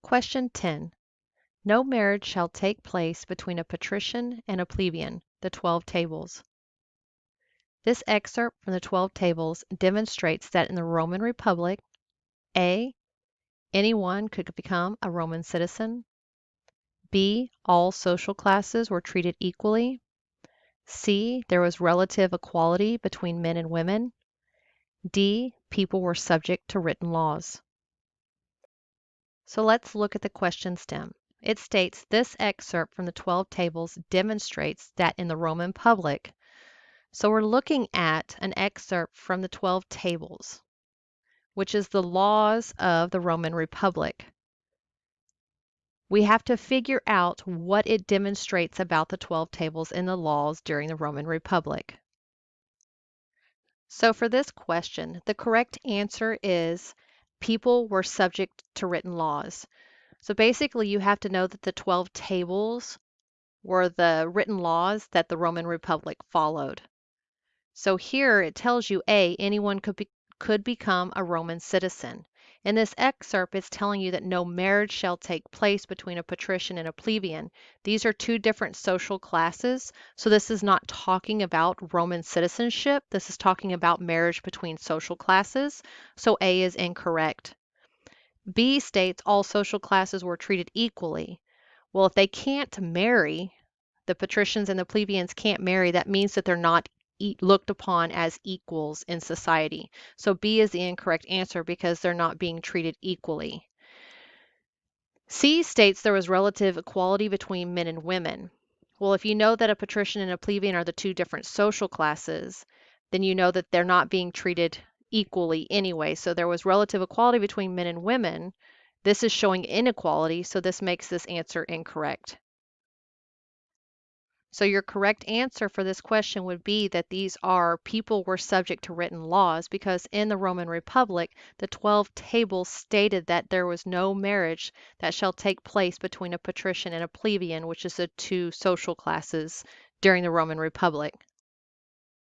Question 10. No marriage shall take place between a patrician and a plebeian, the 12 tables. This excerpt from the 12 tables demonstrates that in the Roman Republic, A. Anyone could become a Roman citizen. B. All social classes were treated equally. C. There was relative equality between men and women. D. People were subject to written laws. So let's look at the question stem. It states this excerpt from the 12 tables demonstrates that in the Roman public. So we're looking at an excerpt from the 12 tables, which is the laws of the Roman Republic. We have to figure out what it demonstrates about the 12 tables in the laws during the Roman Republic. So for this question, the correct answer is people were subject to written laws. So basically, you have to know that the 12 tables were the written laws that the Roman Republic followed. So here it tells you, A, anyone could become a Roman citizen. In this excerpt, it's telling you that no marriage shall take place between a patrician and a plebeian. These are two different social classes, so this is not talking about Roman citizenship. This is talking about marriage between social classes, so A is incorrect. B states all social classes were treated equally. Well, if they can't marry, the patricians and the plebeians can't marry, that means that they're not looked upon as equals in society. So B is the incorrect answer because they're not being treated equally. C states there was relative equality between men and women. Well, if you know that a patrician and a plebeian are the two different social classes, then you know that they're not being treated equally anyway. So there was relative equality between men and women. This is showing inequality, so this makes this answer incorrect. So your correct answer for this question would be that these are people were subject to written laws because in the Roman Republic, the 12 tables stated that there was no marriage that shall take place between a patrician and a plebeian, which is the two social classes during the Roman Republic.